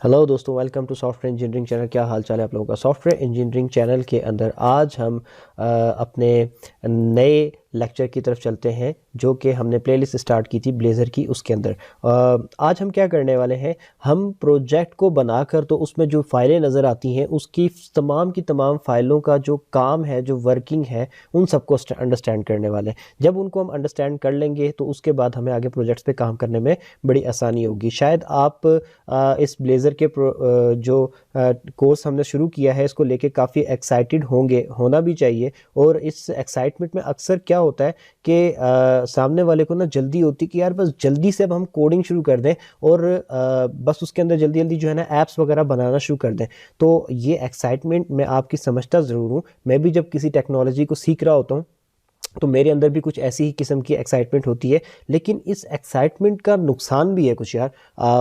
Hello दोस्तों, welcome to software engineering channel. क्या हाल चाल है आप लोगों का। सॉफ्टवेयर इंजीनियरिंग चैनल के अंदर आज हम अपने नए लेक्चर की तरफ चलते हैं जो कि हमने प्लेलिस्ट स्टार्ट की थी ब्लेज़र की। उसके अंदर आज हम क्या करने वाले हैं, हम प्रोजेक्ट को बनाकर तो उसमें जो फाइलें नज़र आती हैं उसकी तमाम की तमाम फाइलों का जो काम है, जो वर्किंग है, उन सबको अंडरस्टैंड करने वाले हैं। जब उनको हम अंडरस्टैंड कर लेंगे तो उसके बाद हमें आगे प्रोजेक्ट्स पे काम करने में बड़ी आसानी होगी। शायद आप इस ब्लेज़र के जो कोर्स हमने शुरू किया है इसको लेके काफ़ी एक्साइटेड होंगे, होना भी चाहिए। और इस एक्साइटमेंट में अक्सर क्या होता है कि सामने वाले को ना जल्दी होती कि यार बस जल्दी से अब हम कोडिंग शुरू कर दें और बस उसके अंदर जल्दी जल्दी जो है ना ऐप्स वगैरह बनाना शुरू कर दें। तो ये एक्साइटमेंट मैं आपकी समझता ज़रूर हूँ। मैं भी जब किसी टेक्नोलॉजी को सीख रहा होता हूँ तो मेरे अंदर भी कुछ ऐसी ही किस्म की एक्साइटमेंट होती है। लेकिन इस एक्साइटमेंट का नुकसान भी है कुछ यार।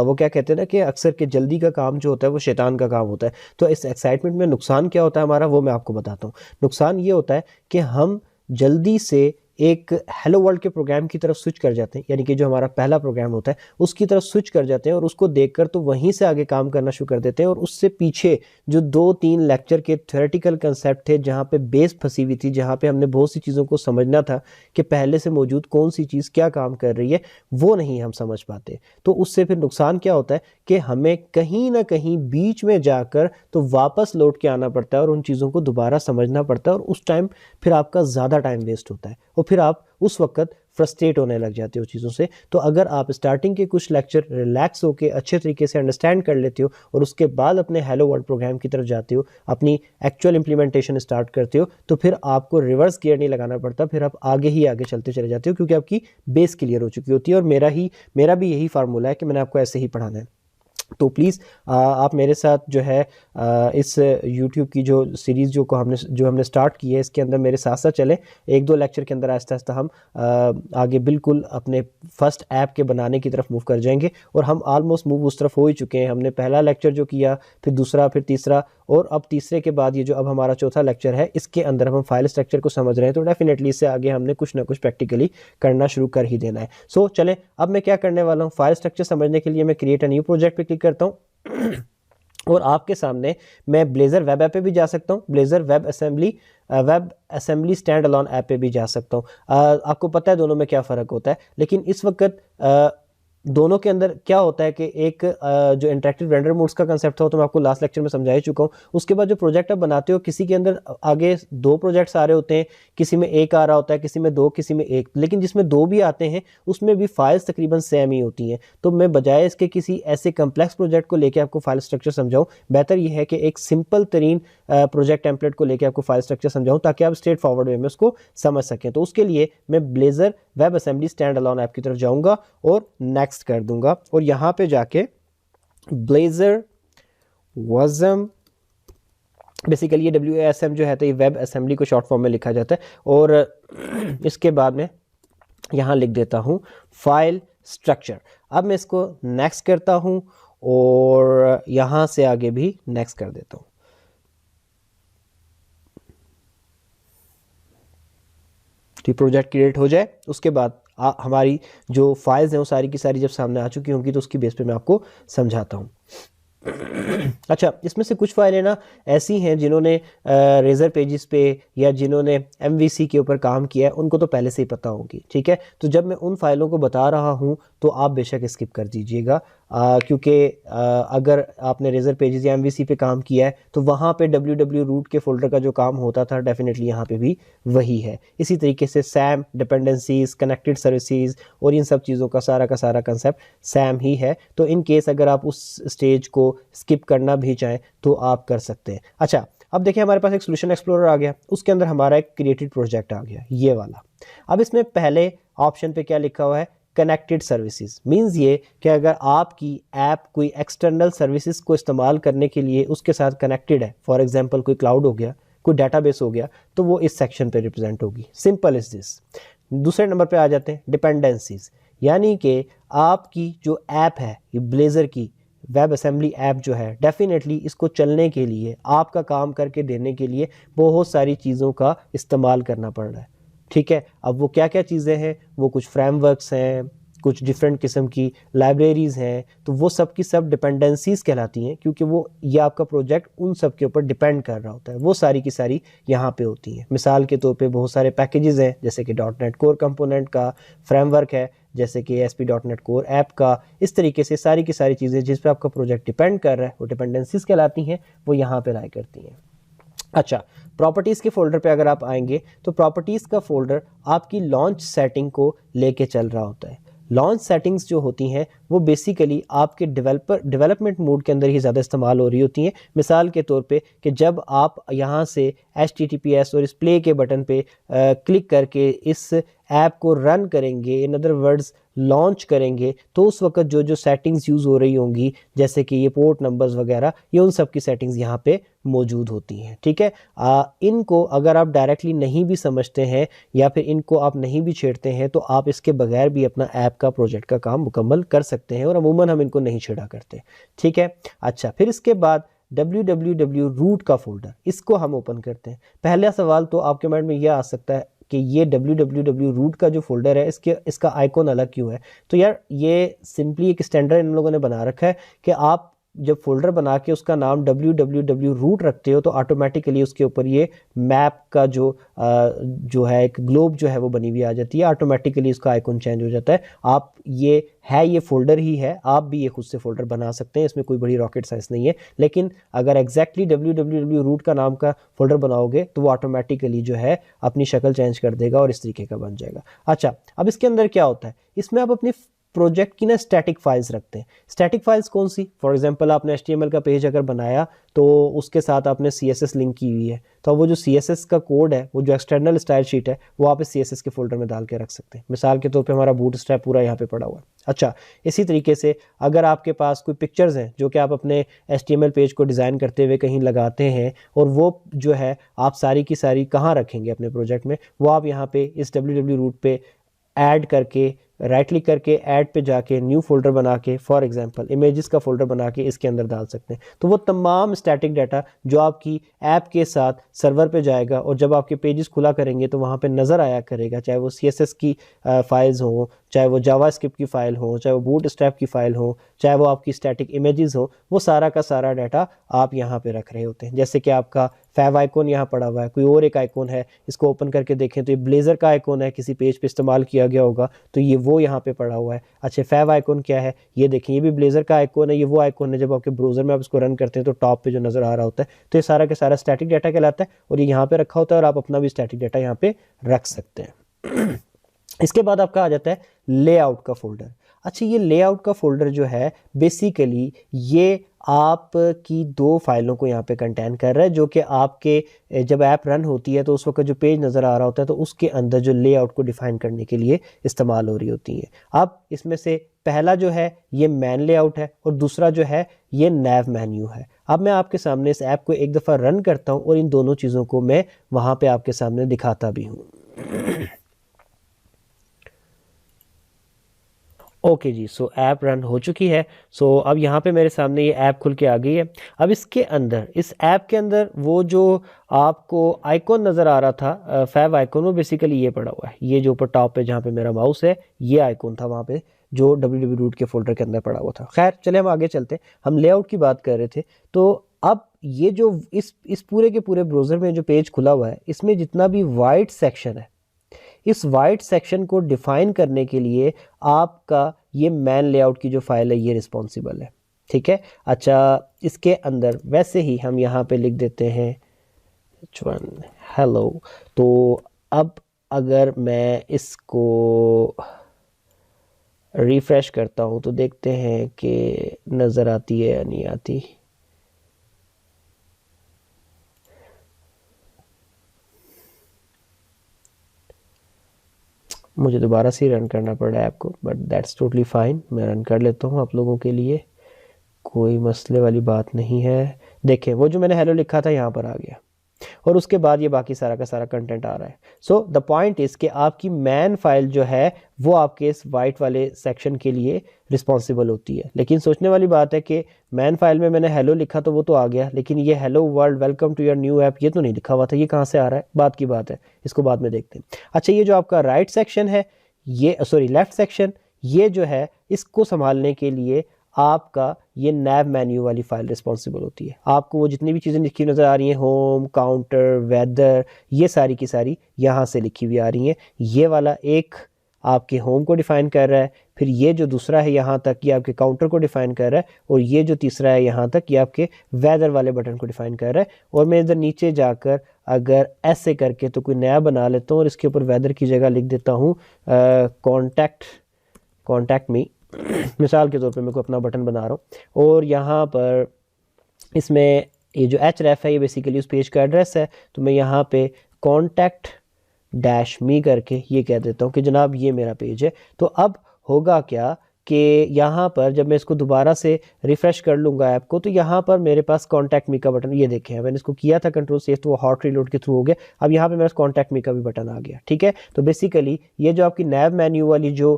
वो क्या कहते हैं ना कि अक्सर के जल्दी का काम जो होता है वो शैतान का काम होता है। तो इस एक्साइटमेंट में नुकसान क्या होता है हमारा, वो मैं आपको बताता हूँ। नुकसान ये होता है कि हम जल्दी से एक हेलो वर्ल्ड के प्रोग्राम की तरफ स्विच कर जाते हैं, यानी कि जो हमारा पहला प्रोग्राम होता है उसकी तरफ स्विच कर जाते हैं और उसको देखकर तो वहीं से आगे काम करना शुरू कर देते हैं। और उससे पीछे जो 2-3 लेक्चर के थ्योरेटिकल कंसेप्ट थे, जहाँ पे बेस फंसी हुई थी, जहाँ पे हमने बहुत सी चीज़ों को समझना था कि पहले से मौजूद कौन सी चीज़ क्या काम कर रही है, वो नहीं हम समझ पाते। तो उससे फिर नुकसान क्या होता है कि हमें कहीं ना कहीं बीच में जाकर तो वापस लौट के आना पड़ता है और उन चीज़ों को दोबारा समझना पड़ता है। और उस टाइम फिर आपका ज़्यादा टाइम वेस्ट होता है और फिर आप उस वक्त फ्रस्ट्रेट होने लग जाते हो चीज़ों से। तो अगर आप स्टार्टिंग के कुछ लेक्चर रिलैक्स होकर अच्छे तरीके से अंडरस्टैंड कर लेते हो और उसके बाद अपने हेलो वर्ल्ड प्रोग्राम की तरफ जाते हो, अपनी एक्चुअल इंप्लीमेंटेशन स्टार्ट करते हो, तो फिर आपको रिवर्स गियर नहीं लगाना पड़ता। फिर आप आगे ही आगे चलते चले जाते हो क्योंकि आपकी बेस क्लियर हो चुकी होती है। और मेरा भी यही फार्मूला है कि मैंने आपको ऐसे ही पढ़ाना है। तो प्लीज़ आप मेरे साथ जो है इस YouTube की जो सीरीज़ जो हमने स्टार्ट की है इसके अंदर मेरे साथ साथ चलें। 1-2 लेक्चर के अंदर आहिस्ता आहिस्ता हम आगे बिल्कुल अपने फर्स्ट ऐप के बनाने की तरफ मूव कर जाएंगे। और हम ऑलमोस्ट मूव उस तरफ हो ही चुके हैं। हमने पहला लेक्चर जो किया, फिर दूसरा, फिर तीसरा, और अब तीसरे के बाद ये जो अब हमारा चौथा लेक्चर है, इसके अंदर हम फाइल स्ट्रक्चर को समझ रहे हैं। तो डेफिनेटली इससे आगे हमने कुछ ना कुछ प्रैक्टिकली करना शुरू कर ही देना है। सो चलें, अब मैं क्या करने वाला हूँ, फाइल स्ट्रक्चर समझने के लिए मैं क्रिएट अ न्यू प्रोजेक्ट पे क्लिक करता हूँ और आपके सामने मैं ब्लेज़र वेब ऐप पे भी जा सकता हूँ, blazer web assembly stand alone app पे भी जा सकता हूँ। आपको पता है दोनों में क्या फ़र्क होता है। लेकिन इस वक्त दोनों के अंदर क्या होता है कि एक जो इंटरेक्टिव रेंडर मोड्स का कंसेप्ट था वो तो मैं आपको लास्ट लेक्चर में समझा ही चुका हूँ। उसके बाद जो प्रोजेक्ट आप बनाते हो, किसी के अंदर आगे 2 प्रोजेक्ट्स आ रहे होते हैं, किसी में 1 आ रहा होता है, किसी में 2, किसी में 1। लेकिन जिसमें 2 भी आते हैं उसमें भी फाइल्स तकरीबन सेम ही होती हैं। तो मैं बजाय इसके किसी ऐसे कम्प्लेक्स प्रोजेक्ट को लेकर आपको फाइल स्ट्रक्चर समझाऊँ, बेहतर ये है कि एक सिंपल तरीन प्रोजेक्ट टेम्पलेट को लेकर आपको फाइल स्ट्रक्चर समझाऊँ ताकि आप स्ट्रेट फॉरवर्ड वे में उसको समझ सकें। तो उसके लिए मैं blazer web assembly stand alone app की तरफ जाऊँगा और नेक्स्ट कर दूंगा। और यहाँ पे जाके ब्लेज़र WASM, बेसिकली ये WASM जो है तो ये वेब असेंबली को शॉर्ट फॉर्म में लिखा जाता है। और इसके बाद में यहाँ लिख देता हूँ फाइल स्ट्रक्चर। अब मैं इसको नेक्स्ट करता हूँ और यहाँ से आगे भी नेक्स्ट कर देता हूँ। प्रोजेक्ट क्रिएट हो जाए उसके बाद हमारी जो फाइल्स हैं वो सारी की सारी जब सामने आ चुकी होंगी तो उसकी बेस पे मैं आपको समझाता हूँ। अच्छा, इसमें से कुछ फाइलें ना ऐसी हैं जिन्होंने रेजर पेजेस पे या जिन्होंने MVC के ऊपर काम किया है उनको तो पहले से ही पता होगी, ठीक है। तो जब मैं उन फाइलों को बता रहा हूँ तो आप बेशक स्किप कर दीजिएगा, क्योंकि अगर आपने रेजर पेजेस या MVC पे काम किया है तो वहाँ पे www रूट के फोल्डर का जो काम होता था डेफिनेटली यहाँ पे भी वही है। इसी तरीके से सैम, डिपेंडेंसीज, कनेक्टेड सर्विसेज और इन सब चीज़ों का सारा कंसेप्ट सैम ही है। तो इन केस अगर आप उस स्टेज को स्किप करना भी चाहें तो आप कर सकते हैं। अच्छा, अब देखिए हमारे पास एक सॉल्यूशन एक्सप्लोरर आ गया, उसके अंदर हमारा एक क्रिएटेड प्रोजेक्ट आ गया, ये वाला। अब इसमें पहले ऑप्शन पे क्या लिखा हुआ है, कनेक्टेड सर्विसेज। मींस ये कि अगर आपकी ऐप कोई एक्सटर्नल सर्विसेज को इस्तेमाल करने के लिए उसके साथ कनेक्टेड है, फॉर एग्जांपल कोई क्लाउड हो गया, कोई डेटाबेस हो गया, तो वो इस सेक्शन पे रिप्रेजेंट होगी। Simple is this. दूसरे नंबर पे आ जाते हैं डिपेंडेंसीज, यानी कि आपकी जो ऐप है, ये ब्लेज़र की वेब असेंबली ऐप जो है, डेफिनेटली इसको चलने के लिए, आपका काम करके देने के लिए बहुत सारी चीज़ों का इस्तेमाल करना पड़ रहा है, ठीक है। अब वो क्या क्या चीज़ें हैं, वो कुछ फ्रेमवर्क्स हैं, कुछ डिफरेंट किस्म की लाइब्रेरीज़ हैं, तो वो सब की सब डिपेंडेंसीज़ कहलाती हैं, क्योंकि वो ये आपका प्रोजेक्ट उन सब के ऊपर डिपेंड कर रहा होता है। वो सारी की सारी यहाँ पे होती हैं। मिसाल के तौर पे बहुत सारे पैकेजेस हैं, जैसे कि .NET कोर कंपोनेंट का फ्रेमवर्क है, जैसे कि ASP.NET कोर ऐप का। इस तरीके से सारी की सारी चीज़ें जिस पे आपका प्रोजेक्ट डिपेंड कर रहा है वो डिपेंडेंसीज़ कहलाती हैं, वो यहाँ पे लाई करती हैं। अच्छा, प्रॉपर्टीज़ के फोल्डर पे अगर आप आएंगे तो प्रॉपर्टीज़ का फोल्डर आपकी लॉन्च सेटिंग को लेके चल रहा होता है। लॉन्च सेटिंग्स जो होती हैं वो बेसिकली आपके डेवलपमेंट मोड के अंदर ही ज़्यादा इस्तेमाल हो रही होती हैं। मिसाल के तौर पे कि जब आप यहाँ से HTTPS और इस प्ले के बटन पे क्लिक करके इस ऐप को रन करेंगे, इन अदर वर्ड्स लॉन्च करेंगे, तो उस वक्त जो जो सेटिंग्स यूज़ हो रही होंगी, जैसे कि ये पोर्ट नंबर्स वगैरह, ये उन सब की सेटिंग्स यहाँ पे मौजूद होती हैं। ठीक है, इनको अगर आप डायरेक्टली नहीं भी समझते हैं या फिर इनको आप नहीं भी छेड़ते हैं तो आप इसके बगैर भी अपना ऐप का प्रोजेक्ट का काम मुकम्मल कर सकते हैं, और अमूमन हम इनको नहीं छेड़ा करते। ठीक है, अच्छा, फिर इसके बाद www रूट का फोल्डर, इसको हम ओपन करते हैं। पहला सवाल तो आपके माइंड में यह आ सकता है कि ये www रूट का जो फोल्डर है इसका आइकॉन अलग क्यों है। तो यार ये सिंपली एक स्टैंडर्ड इन लोगों ने बना रखा है कि आप जब फोल्डर बना के उसका नाम www रूट रखते हो तो ऑटोमेटिकली उसके ऊपर ये मैप का जो है एक ग्लोब जो है वो बनी हुई आ जाती है, ऑटोमेटिकली उसका आइकॉन चेंज हो जाता है। आप ये फोल्डर ही है, आप भी ये खुद से फोल्डर बना सकते हैं, इसमें कोई बड़ी रॉकेट साइंस नहीं है। लेकिन अगर एग्जैक्टली www रूट का नाम का फोल्डर बनाओगे तो वो ऑटोमेटिकली जो है अपनी शक्ल चेंज कर देगा और इस तरीके का बन जाएगा। अच्छा, अब इसके अंदर क्या होता है, इसमें आप अपनी प्रोजेक्ट की ना स्टैटिक फाइल्स रखते हैं। स्टैटिक फाइल्स कौन सी? फॉर एग्जांपल आपने HTML का पेज अगर बनाया तो उसके साथ आपने CSS लिंक की हुई है, तो वो जो CSS का कोड है, वो जो एक्सटर्नल स्टाइल शीट है, वो आप इस CSS के फोल्डर में डाल के रख सकते हैं। मिसाल के तौर पे हमारा बूटस्ट्रैप पूरा यहाँ पे पड़ा हुआ है। अच्छा, इसी तरीके से अगर आपके पास कोई पिक्चर्स हैं जो कि आप अपने HTML पेज को डिज़ाइन करते हुए कहीं लगाते हैं, और वो जो है आप सारी की सारी कहाँ रखेंगे अपने प्रोजेक्ट में, वो आप यहाँ पे इस www रूट पे ऐड करके राइट क्लिक करके ऐड पे जाके न्यू फोल्डर बना के, फॉर एग्जांपल इमेजेस का फोल्डर बना के इसके अंदर डाल सकते हैं। तो वो तमाम स्टैटिक डाटा जो आपकी ऐप के साथ सर्वर पे जाएगा और जब आपके पेजेस खुला करेंगे तो वहाँ पे नज़र आया करेगा, चाहे वो CSS की फाइल्स हो, चाहे वो जावास्क्रिप्ट की फ़ाइल हो, चाहे वो बूटस्ट्रैप की फ़ाइल हो, चाहे वो आपकी स्टैटिक इमेजेस हो, वो सारा का सारा डाटा आप यहाँ पे रख रहे होते हैं। जैसे कि आपका फैव आइकॉन यहाँ पड़ा हुआ है, कोई और एक आइकॉन है, इसको ओपन करके देखें तो ये ब्लेज़र का आइकॉन है, किसी पेज पे इस्तेमाल किया गया होगा, तो ये वो यहाँ पे पड़ा हुआ है। अच्छा, फैव आइकॉन क्या है, ये देखें, ये भी ब्लेज़र का आइकॉन है, ये वो आइकॉन है जब आपके ब्राउज़र में आप इसको रन करते हैं तो टॉप पे जो नज़र आ रहा होता है, तो ये सारा का सारा स्टैटिक डाटा कहलाता है और ये यहाँ पे रखा होता है और आप अपना भी स्टैटिक डाटा यहाँ पे रख सकते हैं। इसके बाद आपका आ जाता है लेआउट का फोल्डर। अच्छा, ये लेआउट का फोल्डर जो है बेसिकली ये आपकी दो फाइलों को यहाँ पे कंटेन कर रहा है, जो कि आपके जब ऐप रन होती है तो उस वक्त जो पेज नज़र आ रहा होता है तो उसके अंदर जो लेआउट को डिफाइन करने के लिए इस्तेमाल हो रही होती हैं। अब इसमें से पहला जो है ये मैन लेआउट है और दूसरा जो है ये नैव मेन्यू है। अब मैं आपके सामने इस ऐप को एक दफ़ा रन करता हूँ और इन दोनों चीज़ों को मैं वहाँ पर आपके सामने दिखाता भी हूँ। ओके जी, सो ऐप रन हो चुकी है। सो अब यहाँ पे मेरे सामने ये ऐप खुल के आ गई है। अब इसके अंदर, इस ऐप के अंदर वो जो आपको आइकॉन नज़र आ रहा था, फैव आइकॉन, वो बेसिकली ये पड़ा हुआ है। ये जो ऊपर टॉप पे जहाँ पे मेरा माउस है, ये आइकॉन था वहाँ पे जो www रूट के फोल्डर के अंदर पड़ा हुआ था। खैर चले हम आगे चलते हैं, हम लेआउट की बात कर रहे थे। तो अब ये जो इस पूरे के पूरे ब्राउज़र में जो पेज खुला हुआ है, इसमें जितना भी वाइट सेक्शन है, इस वाइट सेक्शन को डिफाइन करने के लिए आपका ये मैन लेआउट की जो फाइल है ये रिस्पॉन्सिबल है। ठीक है, अच्छा, इसके अंदर वैसे ही हम यहाँ पे लिख देते हैं h1 हेलो। तो अब अगर मैं इसको रिफ्रेश करता हूँ तो देखते हैं कि नज़र आती है या नहीं आती। मुझे दोबारा से रन करना पड़ रहा है ऐप को, बट दैट्स टोटली फाइन। मैं रन कर लेता हूँ आप लोगों के लिए, कोई मसले वाली बात नहीं है। देखें, वो जो मैंने हेलो लिखा था यहाँ पर आ गया और उसके बाद ये बाकी सारा का सारा कंटेंट आ रहा है। सो द पॉइंट इज़ कि आपकी मैन फाइल जो है वो आपके इस वाइट वाले सेक्शन के लिए रिस्पॉन्सिबल होती है। लेकिन सोचने वाली बात है कि मैन फाइल में मैंने हेलो लिखा तो वो तो आ गया, लेकिन ये hello world welcome to your new app ये तो नहीं लिखा हुआ था, ये कहाँ से आ रहा है? बात की बात है, इसको बाद में देखते हैं। अच्छा, ये जो आपका राइट सेक्शन है, ये सॉरी लेफ्ट सेक्शन, ये जो है इसको संभालने के लिए आपका ये नैव मेन्यू वाली फाइल रिस्पॉन्सिबल होती है। आपको वो जितनी भी चीज़ें लिखी नज़र आ रही हैं, होम, काउंटर, वेदर, ये सारी की सारी यहाँ से लिखी हुई आ रही हैं। ये वाला एक आपके होम को डिफ़ाइन कर रहा है, फिर ये जो दूसरा है यहाँ तक ये आपके काउंटर को डिफ़ाइन कर रहा है, और ये जो तीसरा है यहाँ तक ये आपके वेदर वाले बटन को डिफ़ाइन कर रहा है। और मैं इधर नीचे जाकर अगर ऐसे करके तो कोई नया बना लेता हूँ और इसके ऊपर वेदर की जगह लिख देता हूँ कॉन्टैक्ट मी, मिसाल के तौर पे मैं कोई अपना बटन बना रहा हूँ, और यहाँ पर इसमें ये जो href है ये बेसिकली उस पेज का एड्रेस है। तो मैं यहाँ पे कॉन्टैक्ट डैश मी करके ये कह देता हूँ कि जनाब ये मेरा पेज है। तो अब होगा क्या कि यहाँ पर जब मैं इसको दोबारा से रिफ़्रेश कर लूँगा ऐप को, तो यहाँ पर मेरे पास कॉन्टैक्ट मी का बटन, ये देखें मैंने इसको किया था कंट्रोल सेव तो वो हॉट रीलोड के थ्रू हो गया। अब यहाँ पे मेरे पास कॉन्टैक्ट मी का भी बटन आ गया, ठीक है। तो बेसिकली ये जो आपकी नैव मेन्यू वाली जो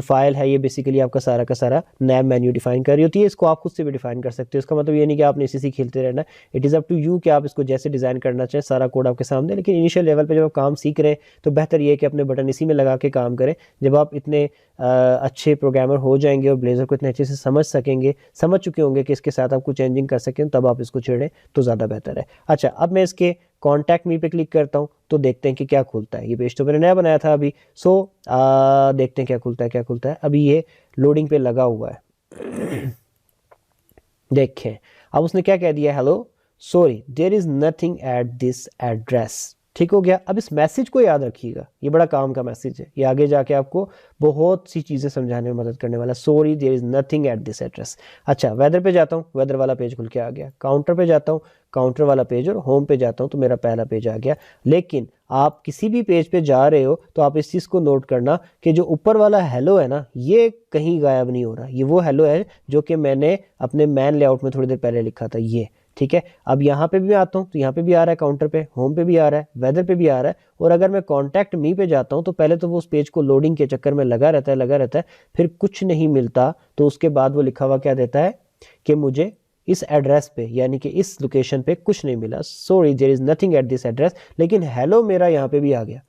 फाइल है ये बेसिकली आपका सारा का सारा नैव मेन्यू डिफाइन कर रही होती है। इसको आप खुद से भी डिफाइन कर सकते हो। इसका मतलब ये नहीं कि आपने इसी से खेलते रहना, it is up to you कि आप इसको जैसे डिज़ाइन करना चाहें, सारा कोड आपके सामने। लेकिन इनिशियल लेवल पे जब आप काम सीख रहे हैं तो बेहतर ये है कि अपने बटन इसी में लगा के काम करें। जब आप इतने अच्छे प्रोग्रामर हो जाएंगे और ब्लेज़र को इतने अच्छे से समझ चुके होंगे कि इसके साथ आप कुछ चेंजिंग कर सकें, तब आप इसको छेड़ें तो ज़्यादा बेहतर है। अच्छा, अब मैं इसके कॉन्टैक्ट मी पे क्लिक करता हूँ तो देखते हैं कि क्या खुलता है। ये पेज तो मैंने नया बनाया था अभी, देखते हैं क्या खुलता है। अभी ये लोडिंग पे लगा हुआ है। देखें अब उसने क्या कह दिया, hello sorry there is nothing at this address. ठीक हो गया। अब इस मैसेज को याद रखिएगा, ये बड़ा काम का मैसेज है, ये आगे जाके आपको बहुत सी चीज़ें समझाने में मदद करने वाला। Sorry there is nothing at this address. अच्छा, वेदर पे जाता हूँ, वेदर वाला पेज खुल के आ गया। काउंटर पे जाता हूँ, काउंटर वाला पेज, और होम पे जाता हूँ तो मेरा पहला पेज आ गया। लेकिन आप किसी भी पेज पे जा रहे हो तो आप इस चीज़ को नोट करना कि जो ऊपर वाला हेलो है ना, ये कहीं गायब नहीं हो रहा। ये वो हेलो है जो कि मैंने अपने मैन लेआउट में थोड़ी देर पहले लिखा था, ये ठीक है। अब यहाँ पे भी आता हूँ तो यहाँ पे भी आ रहा है, काउंटर पे, होम पे भी आ रहा है, वेदर पे भी आ रहा है। और अगर मैं कॉन्टैक्ट मी पे जाता हूँ तो पहले तो वो उस पेज को लोडिंग के चक्कर में लगा रहता है, फिर कुछ नहीं मिलता तो उसके बाद वो लिखा हुआ क्या देता है कि मुझे इस एड्रेस पे यानी कि इस लोकेशन पे कुछ नहीं मिला, sorry there is nothing at this address. लेकिन हेलो मेरा यहाँ पे भी आ गया।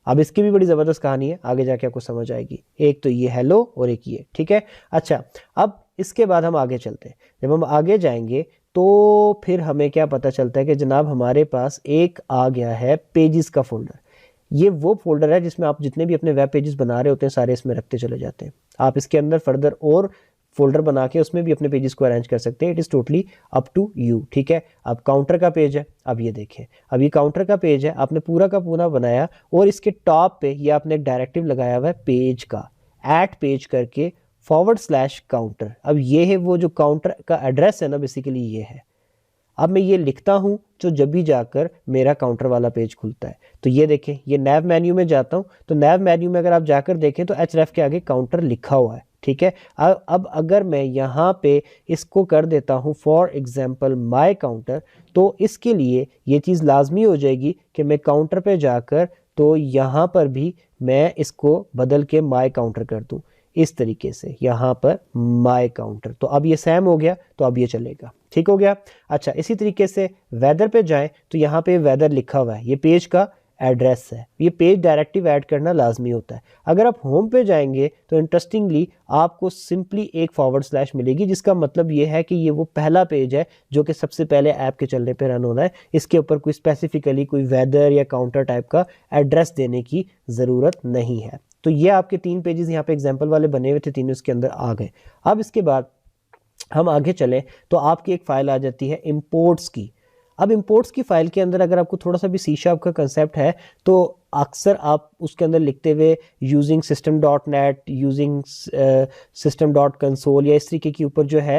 अब इसकी भी बड़ी ज़बरदस्त कहानी है, आगे जाके आपको समझ आएगी। एक तो ये हेलो और एक ये, ठीक है। अच्छा, अब इसके बाद हम आगे चलते हैं। जब हम आगे जाएंगे तो फिर हमें क्या पता चलता है कि जनाब हमारे पास एक आ गया है पेजेस का फोल्डर। ये वो फोल्डर है जिसमें आप जितने भी अपने वेब पेजेस बना रहे होते हैं सारे इसमें रखते चले जाते हैं। आप इसके अंदर फर्दर और फोल्डर बना के उसमें भी अपने पेजेस को अरेंज कर सकते हैं। It is totally up to you, ठीक है। अब काउंटर का पेज है, अब ये देखें, अब ये काउंटर का पेज है, आपने पूरा का पूरा बनाया और इसके टॉप पे ये आपने एक डायरेक्टिव लगाया हुआ है पेज का, ऐट पेज करके /काउंटर। अब ये है वो जो काउंटर का एड्रेस है ना, बेसिकली ये है। अब मैं ये लिखता हूँ तो जब भी जाकर मेरा काउंटर वाला पेज खुलता है तो ये देखें, ये नैव मेन्यू में जाता हूँ तो नैव मेन्यू में अगर आप जाकर देखें तो href के आगे काउंटर लिखा हुआ है, ठीक है। अब अगर मैं यहाँ पे इसको कर देता हूँ फॉर एग्जाम्पल माई काउंटर, तो इसके लिए ये चीज़ लाजमी हो जाएगी कि मैं काउंटर पे जाकर तो यहाँ पर भी मैं इसको बदल के माई काउंटर कर दूँ इस तरीके से, यहाँ पर माई काउंटर। तो अब ये सैम हो गया, तो अब ये चलेगा, ठीक हो गया। अच्छा, इसी तरीके से वेदर पे जाएं तो यहाँ पे वेदर लिखा हुआ है, ये पेज का एड्रेस है। ये पेज डायरेक्टिव ऐड करना लाजमी होता है। अगर आप होम पे जाएंगे तो इंटरेस्टिंगली आपको सिंपली एक / मिलेगी, जिसका मतलब ये है कि ये वो पहला पेज है जो कि सबसे पहले ऐप के चलने पे रन होना है। इसके ऊपर कोई स्पेसिफिकली कोई वेदर या काउंटर टाइप का एड्रेस देने की ज़रूरत नहीं है। तो ये आपके 3 पेजेस यहाँ पे एग्जाम्पल वाले बने हुए थे, तीनों इसके अंदर आ गए। अब इसके बाद हम आगे चलें तो आपकी एक फ़ाइल आ जाती है इंपोर्ट्स की। अब इंपोर्ट्स की फ़ाइल के अंदर अगर आपको थोड़ा सा भी C# का कंसेप्ट है तो अक्सर आप उसके अंदर लिखते हुए यूजिंग system.net, यूजिंग system.console या इस तरीके के ऊपर जो है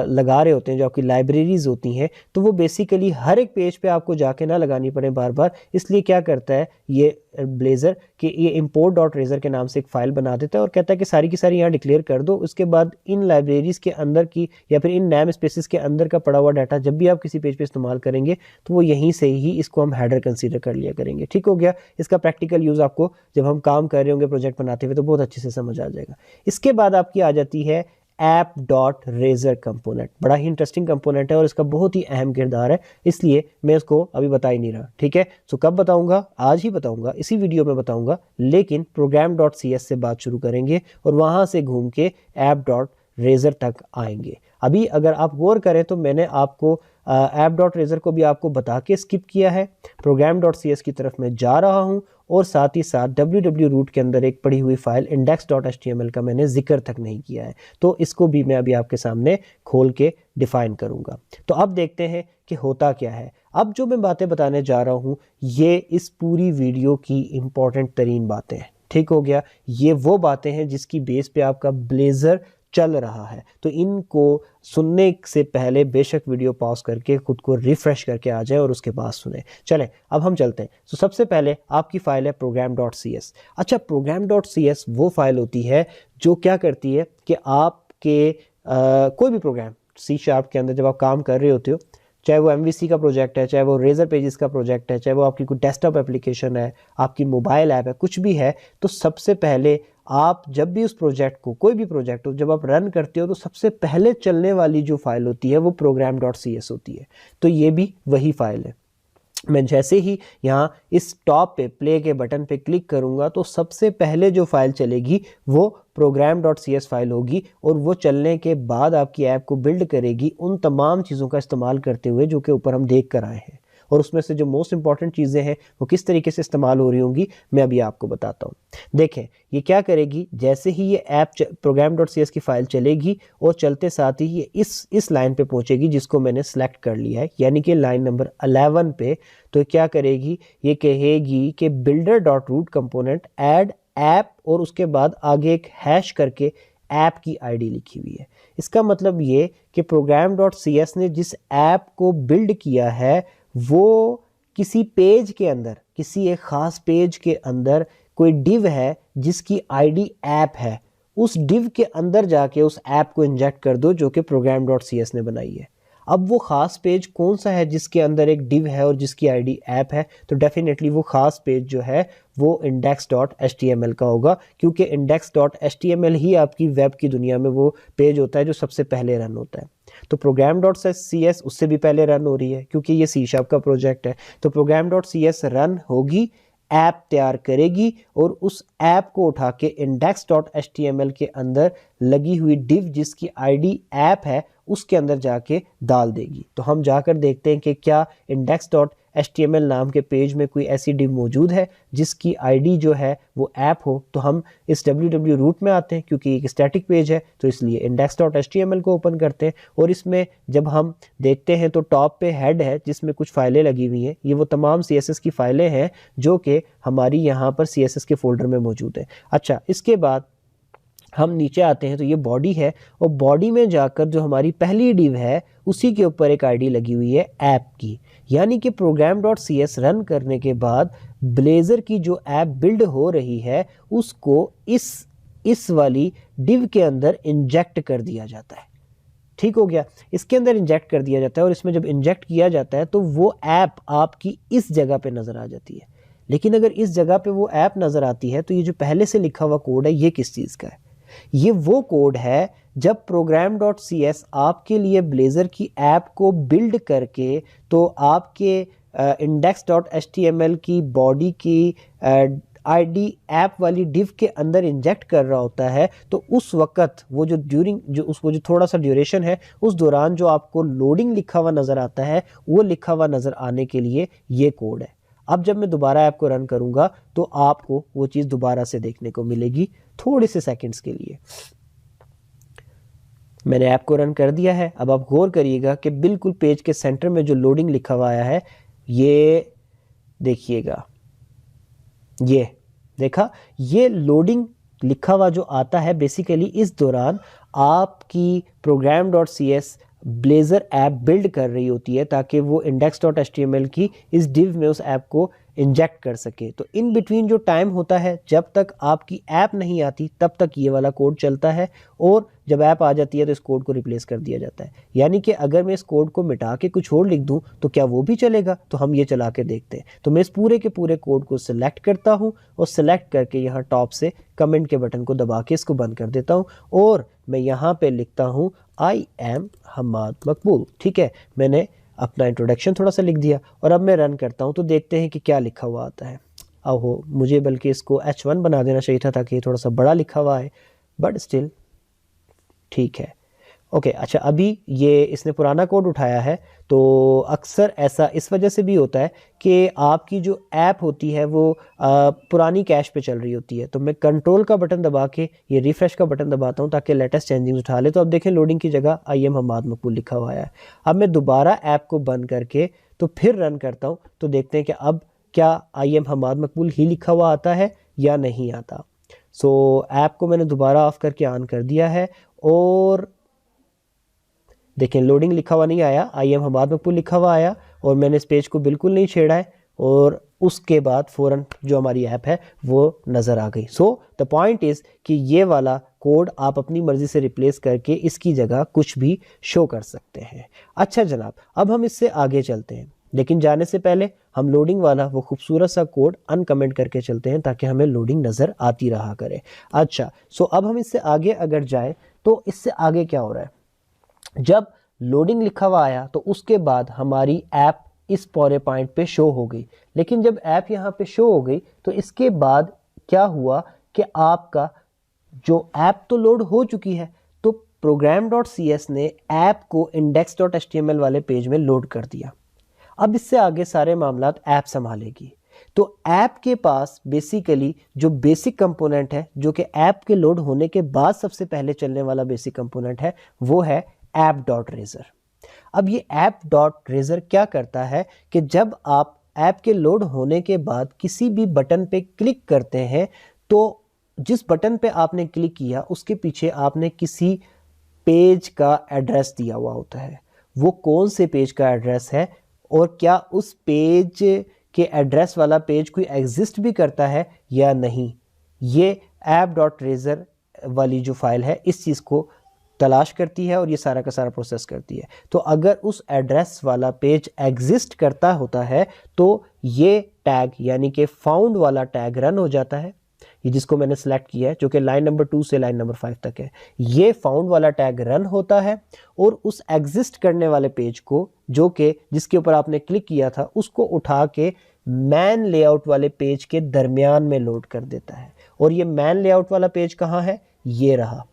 लगा रहे होते हैं, जो आपकी लाइब्रेरीज होती हैं। तो वो बेसिकली हर एक पेज पे आपको जाके ना लगानी पड़े बार बार, इसलिए क्या करता है ये ब्लेज़र कि ये import.razor के नाम से एक फ़ाइल बना देता है और कहता है कि सारी की सारी यहाँ डिक्लेयर कर दो। उसके बाद इन लाइब्रेरीज़ के अंदर की या फिर इन नेम स्पेसिस के अंदर का पड़ा हुआ डाटा जब भी आप किसी पेज पे इस्तेमाल करेंगे तो वो यहीं से ही इसको हम हेडर कंसीडर कर लिया करेंगे, ठीक हो गया। इसका प्रैक्टिकल यूज़ आपको जब हम काम कर रहे होंगे प्रोजेक्ट बनाते हुए तो बहुत अच्छे से समझ आ जाएगा। इसके बाद आपकी आ जाती है ऐप डॉट रेजर कंपोनेंट। बड़ा ही इंटरेस्टिंग कंपोनेंट है और इसका बहुत ही अहम किरदार है, इसलिए मैं इसको अभी बता ही नहीं रहा। ठीक है, सो कब बताऊंगा? आज ही बताऊंगा, इसी वीडियो में बताऊंगा, लेकिन प्रोग्राम डॉट सी एस से बात शुरू करेंगे और वहां से घूम के ऐप डॉट रेजर तक आएंगे। अभी अगर आप गौर करें तो मैंने आपको ऐप डॉट रेजर को भी आपको बता के स्किप किया है। प्रोग्राम डॉट सी एस की तरफ मैं जा रहा हूं और साथ ही साथ www रूट के अंदर एक पड़ी हुई फाइल index.html का मैंने जिक्र तक नहीं किया है, तो इसको भी मैं अभी आपके सामने खोल के डिफाइन करूंगा। तो अब देखते हैं कि होता क्या है। अब जो मैं बातें बताने जा रहा हूं ये इस पूरी वीडियो की इंपॉर्टेंट तरीन बातें हैं। ठीक हो गया, ये वो बातें हैं जिसकी बेस पे आपका ब्लेजर चल रहा है। तो इनको सुनने से पहले बेशक वीडियो पॉज करके खुद को रिफ्रेश करके आ जाए और उसके बाद सुने। चलें अब हम चलते हैं। तो सबसे पहले आपकी फाइल है प्रोग्राम डॉट सी एस। अच्छा, प्रोग्राम डॉट सी एस वो फाइल होती है जो क्या करती है कि आपके कोई भी प्रोग्राम सी शार्प के अंदर जब आप काम कर रहे होते हो, चाहे वो MVC का प्रोजेक्ट है, चाहे वो रेजर पेजेस का प्रोजेक्ट है, चाहे वो आपकी कोई डेस्कटॉप एप्लीकेशन है, आपकी मोबाइल ऐप है, कुछ भी है, तो सबसे पहले आप जब भी उस प्रोजेक्ट को, कोई भी प्रोजेक्ट हो, जब आप रन करते हो तो सबसे पहले चलने वाली जो फाइल होती है वो प्रोग्राम डॉट सी एस होती है। तो ये भी वही फाइल है। मैं जैसे ही यहाँ इस टॉप पे प्ले के बटन पे क्लिक करूँगा तो सबसे पहले जो फाइल चलेगी वो program dot C S file होगी और वो चलने के बाद आपकी ऐप को बिल्ड करेगी उन तमाम चीज़ों का इस्तेमाल करते हुए जो कि ऊपर हम देख कर आए हैं। और उसमें से जो मोस्ट इंपॉर्टेंट चीज़ें हैं वो किस तरीके से इस्तेमाल हो रही होंगी मैं अभी आपको बताता हूँ। देखें ये क्या करेगी, जैसे ही ये app program dot C S की फाइल चलेगी और चलते साथ ही ये इस लाइन पे पहुंचेगी जिसको मैंने सेलेक्ट कर लिया है, यानी कि लाइन नंबर 11 पे। तो क्या करेगी, ये कहेगी कि builder dot root component add app और उसके बाद आगे एक हैश करके ऐप की आईडी लिखी हुई है। इसका मतलब ये कि प्रोग्राम डॉट सी एस ने जिस ऐप को बिल्ड किया है वो किसी पेज के अंदर, किसी एक ख़ास पेज के अंदर कोई डिव है जिसकी आईडी ऐप है, उस डिव के अंदर जाके उस ऐप को इंजेक्ट कर दो जो कि प्रोग्राम डॉट सी एस ने बनाई है। अब वो ख़ास पेज कौन सा है जिसके अंदर एक डिव है और जिसकी आईडी ऐप है? तो डेफिनेटली वो ख़ास पेज जो है वो index.html का होगा, क्योंकि index.html ही आपकी वेब की दुनिया में वो पेज होता है जो सबसे पहले रन होता है। तो प्रोग्राम डॉट सी एस उससे भी पहले रन हो रही है क्योंकि ये सी शार्प का प्रोजेक्ट है। तो program dot C S run होगी, ऐप तैयार करेगी और उस ऐप को उठा के index.html के अंदर लगी हुई डिव जिसकी आईडी ऐप है उसके अंदर जाके डाल देगी। तो हम जाकर देखते हैं कि क्या index.html नाम के पेज में कोई ऐसी डिव मौजूद है जिसकी आईडी जो है वो ऐप हो। तो हम इस www रूट में आते हैं, क्योंकि एक स्टैटिक पेज है तो इसलिए index.html को ओपन करते हैं और इसमें जब हम देखते हैं तो टॉप पे हेड है जिसमें कुछ फाइलें लगी हुई हैं। ये वो तमाम CSS की फाइलें हैं जो कि हमारी यहाँ पर CSS के फोल्डर में मौजूद है। अच्छा, इसके बाद हम नीचे आते हैं तो ये बॉडी है और बॉडी में जाकर जो हमारी पहली डिव है उसी के ऊपर एक आईडी लगी हुई है ऐप की, यानी कि program dot C S run करने के बाद ब्लेजर की जो ऐप बिल्ड हो रही है उसको इस वाली डिव के अंदर इंजेक्ट कर दिया जाता है। ठीक हो गया, इसके अंदर इंजेक्ट कर दिया जाता है और इसमें जब इंजेक्ट किया जाता है तो वो ऐप आपकी इस जगह पे नज़र आ जाती है। लेकिन अगर इस जगह पे वो ऐप नज़र आती है तो ये जो पहले से लिखा हुआ कोड है ये किस चीज़ का है? ये वो कोड है जब प्रोग्राम डॉट सी एस आपके लिए ब्लेजर की ऐप को बिल्ड करके तो आपके index.html की बॉडी की आईडी ऐप वाली डिव के अंदर इंजेक्ट कर रहा होता है। तो उस वक्त वो जो जो थोड़ा सा ड्यूरेशन है उस दौरान जो आपको लोडिंग लिखा हुआ नज़र आता है वो लिखा हुआ नज़र आने के लिए ये कोड है। अब जब मैं दोबारा ऐप को रन करूंगा तो आपको वो चीज़ दोबारा से देखने को मिलेगी थोड़े से सेकंड्स के लिए। मैंने ऐप को रन कर दिया है। अब आप गौर करिएगा कि बिल्कुल पेज के सेंटर में जो लोडिंग लिखा हुआ आया है ये देखिएगा, ये देखा, ये लोडिंग लिखा हुआ जो आता है बेसिकली इस दौरान आपकी program dot C S Blazor app build कर रही होती है ताकि वो index.html की इस डिव में उस ऐप को इंजेक्ट कर सके। तो इन बिटवीन जो टाइम होता है जब तक आपकी ऐप नहीं आती तब तक ये वाला कोड चलता है और जब ऐप आ जाती है तो इस कोड को रिप्लेस कर दिया जाता है। यानी कि अगर मैं इस कोड को मिटा के कुछ और लिख दूं तो क्या वो भी चलेगा? तो हम ये चला के देखते हैं। तो मैं इस पूरे के पूरे कोड को सिलेक्ट करता हूं और सिलेक्ट करके यहाँ टॉप से कमेंट के बटन को दबा के इसको बंद कर देता हूँ और मैं यहाँ पे लिखता हूँ आई एम हम्माद मकबूल। ठीक है, मैंने अपना इंट्रोडक्शन थोड़ा सा लिख दिया और अब मैं रन करता हूँ तो देखते हैं कि क्या लिखा हुआ आता है। ओहो, मुझे बल्कि इसको H1 बना देना चाहिए था ताकि थोड़ा सा बड़ा लिखा हुआ है, बट स्टिल ठीक है। ओके, अच्छा अभी ये इसने पुराना कोड उठाया है तो अक्सर ऐसा इस वजह से भी होता है कि आपकी जो ऐप होती है वो पुरानी कैश पे चल रही होती है। तो मैं कंट्रोल का बटन दबा के ये रिफ्रेश का बटन दबाता हूँ ताकि लेटेस्ट चेंजिंग उठा ले। तो अब देखें लोडिंग की जगह आई एम हम्माद मकबूल लिखा हुआ है। अब मैं दोबारा ऐप को बंद करके तो फिर रन करता हूँ तो देखते हैं कि अब क्या आई एम हम्माद मकबूल ही लिखा हुआ आता है या नहीं आता। सो ऐप को मैंने दोबारा ऑफ करके ऑन कर दिया है और देखें लोडिंग लिखा हुआ नहीं आया, आई एम हम्माद मकबूल लिखा हुआ आया और मैंने इस पेज को बिल्कुल नहीं छेड़ा है और उसके बाद फ़ौरन जो हमारी ऐप है वो नज़र आ गई। सो द पॉइंट इज़ कि ये वाला कोड आप अपनी मर्ज़ी से रिप्लेस करके इसकी जगह कुछ भी शो कर सकते हैं। अच्छा जनाब, अब हम इससे आगे चलते हैं, लेकिन जाने से पहले हम लोडिंग वाला वो खूबसूरत सा कोड अनकमेंट करके चलते हैं ताकि हमें लोडिंग नज़र आती रहा करे। अच्छा, सो अब हम इससे आगे अगर जाए तो इससे आगे क्या हो रहा है, जब लोडिंग लिखा हुआ आया तो उसके बाद हमारी ऐप इस पूरे पॉइंट पे शो हो गई। लेकिन जब ऐप यहाँ पे शो हो गई तो इसके बाद क्या हुआ कि आपका जो ऐप तो लोड हो चुकी है तो program.cs ने ऐप को index.html वाले पेज में लोड कर दिया। अब इससे आगे सारे मामलात ऐप संभालेगी। तो ऐप के पास बेसिकली जो बेसिक कंपोनेंट है जो कि ऐप के लोड होने के बाद सबसे पहले चलने वाला बेसिक कंपोनेंट है वो है app.razor। अब ये app.razor क्या करता है कि जब आप ऐप के लोड होने के बाद किसी भी बटन पे क्लिक करते हैं तो जिस बटन पे आपने क्लिक किया उसके पीछे आपने किसी पेज का एड्रेस दिया हुआ होता है। वो कौन से पेज का एड्रेस है और क्या उस पेज के एड्रेस वाला पेज कोई एग्जिस्ट भी करता है या नहीं, ये app.razor वाली जो फाइल है इस चीज़ को तलाश करती है और ये सारा का सारा प्रोसेस करती है। तो अगर उस एड्रेस वाला पेज एग्जिस्ट करता होता है तो ये टैग यानी कि फाउंड वाला टैग रन हो जाता है, ये जिसको मैंने सेलेक्ट किया है जो कि लाइन नंबर 2 से लाइन नंबर 5 तक है। ये फाउंड वाला टैग रन होता है और उस एग्जिस्ट करने वाले पेज को जो कि जिसके ऊपर आपने क्लिक किया था उसको उठा के मैन लेआउट वाले पेज के दरमियान में लोड कर देता है। और ये मैन लेआउट वाला पेज कहाँ है, ये रहा।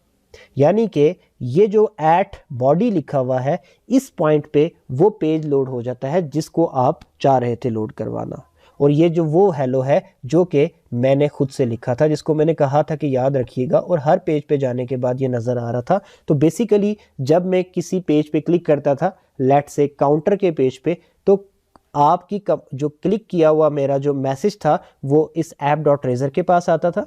यानी कि ये जो एट बॉडी लिखा हुआ है इस पॉइंट पे वो पेज लोड हो जाता है जिसको आप चाह रहे थे लोड करवाना। और ये जो वो हेलो है जो कि मैंने खुद से लिखा था, जिसको मैंने कहा था कि याद रखिएगा और हर पेज पे जाने के बाद ये नज़र आ रहा था। तो बेसिकली जब मैं किसी पेज पे क्लिक करता था, लेट से काउंटर के पेज पे, तो आपकी जो क्लिक किया हुआ मेरा जो मैसेज था वो इस app.razor के पास आता था।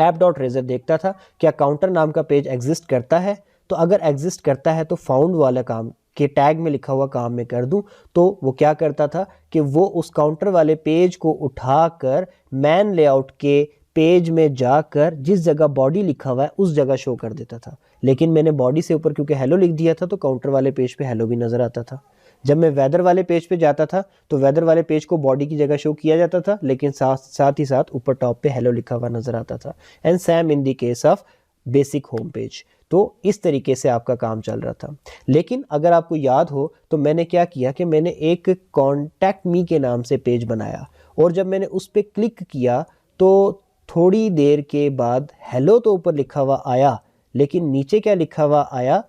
app.razor देखता था क्या काउंटर नाम का पेज एग्जिस्ट करता है, तो अगर एग्जिस्ट करता है तो फाउंड वाला काम के टैग में लिखा हुआ काम में कर दूं, तो वो क्या करता था कि वो उस काउंटर वाले पेज को उठाकर मैन लेआउट के पेज में जाकर जिस जगह बॉडी लिखा हुआ है उस जगह शो कर देता था। लेकिन मैंने बॉडी से ऊपर क्योंकि हेलो लिख दिया था तो काउंटर वाले पेज पे हेलो भी नज़र आता था। जब मैं वेदर वाले पेज पे जाता था तो वेदर वाले पेज को बॉडी की जगह शो किया जाता था, लेकिन साथ ही साथ ऊपर टॉप पे हेलो लिखा हुआ नज़र आता था। And same in the case of basic home page. तो इस तरीके से आपका काम चल रहा था। लेकिन अगर आपको याद हो तो मैंने क्या किया कि मैंने एक कॉन्टैक्ट मी के नाम से पेज बनाया और जब मैंने उस पर क्लिक किया तो थोड़ी देर के बाद हेलो तो ऊपर लिखा हुआ आया, लेकिन नीचे क्या लिखा हुआ आया,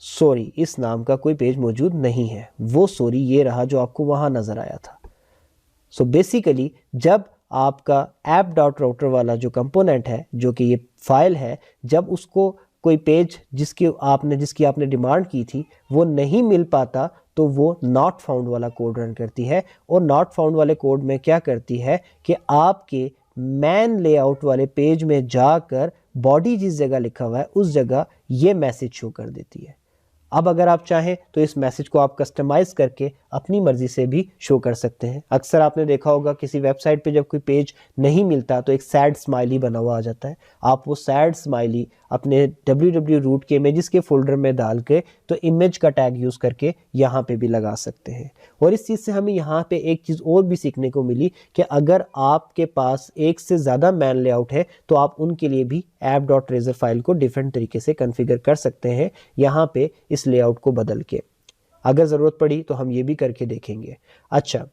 सॉरी इस नाम का कोई पेज मौजूद नहीं है। वो सॉरी ये रहा जो आपको वहाँ नज़र आया था। सो बेसिकली जब आपका app.router वाला जो कंपोनेंट है जो कि ये फाइल है, जब उसको कोई पेज जिसकी आपने डिमांड की थी वो नहीं मिल पाता तो वो नॉट फाउंड वाला कोड रन करती है। और नॉट फाउंड वाले कोड में क्या करती है कि आपके मैन लेआउट वाले पेज में जाकर बॉडी जिस जगह लिखा हुआ है उस जगह ये मैसेज शो कर देती है। अब अगर आप चाहें तो इस मैसेज को आप कस्टमाइज़ करके अपनी मर्ज़ी से भी शो कर सकते हैं। अक्सर आपने देखा होगा किसी वेबसाइट पे जब कोई पेज नहीं मिलता तो एक सैड स्माइली बना हुआ आ जाता है। आप वो सैड स्माइली अपने www रूट के इमेजेस के फोल्डर में डाल के तो इमेज का टैग यूज़ करके यहाँ पे भी लगा सकते हैं। और इस चीज़ से हमें यहाँ पे एक चीज़ और भी सीखने को मिली कि अगर आपके पास एक से ज़्यादा मैन लेआउट है तो आप उनके लिए भी app.razor फाइल को डिफरेंट तरीके से कॉन्फ़िगर कर सकते हैं यहाँ पे इस लेआउट को बदल के। अगर ज़रूरत पड़ी तो हम ये भी करके देखेंगे। अच्छा,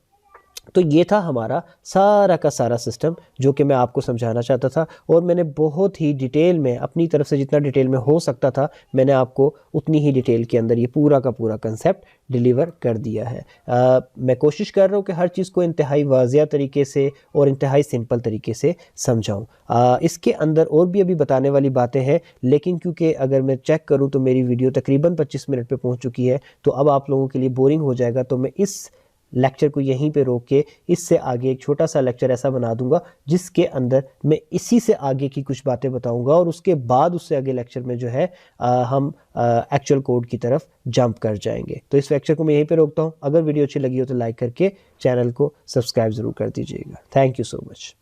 तो ये था हमारा सारा का सारा सिस्टम जो कि मैं आपको समझाना चाहता था, और मैंने बहुत ही डिटेल में अपनी तरफ से जितना डिटेल में हो सकता था मैंने आपको उतनी ही डिटेल के अंदर ये पूरा का पूरा कंसेप्ट डिलीवर कर दिया है। मैं कोशिश कर रहा हूँ कि हर चीज़ को इंतहाई वाज़िया तरीके से और इंतहाई सिंपल तरीके से समझाऊँ। इसके अंदर और भी अभी बताने वाली बातें हैं, लेकिन क्योंकि अगर मैं चेक करूँ तो मेरी वीडियो तकरीबन 25 मिनट पे पहुँच चुकी है, तो अब आप लोगों के लिए बोरिंग हो जाएगा, तो मैं इस लेक्चर को यहीं पे रोक के इससे आगे एक छोटा सा लेक्चर ऐसा बना दूंगा जिसके अंदर मैं इसी से आगे की कुछ बातें बताऊंगा, और उसके बाद उससे आगे लेक्चर में जो है हम एक्चुअल कोड की तरफ जंप कर जाएंगे। तो इस लेक्चर को मैं यहीं पे रोकता हूं। अगर वीडियो अच्छी लगी हो तो लाइक करके चैनल को सब्सक्राइब ज़रूर कर दीजिएगा। Thank you so much.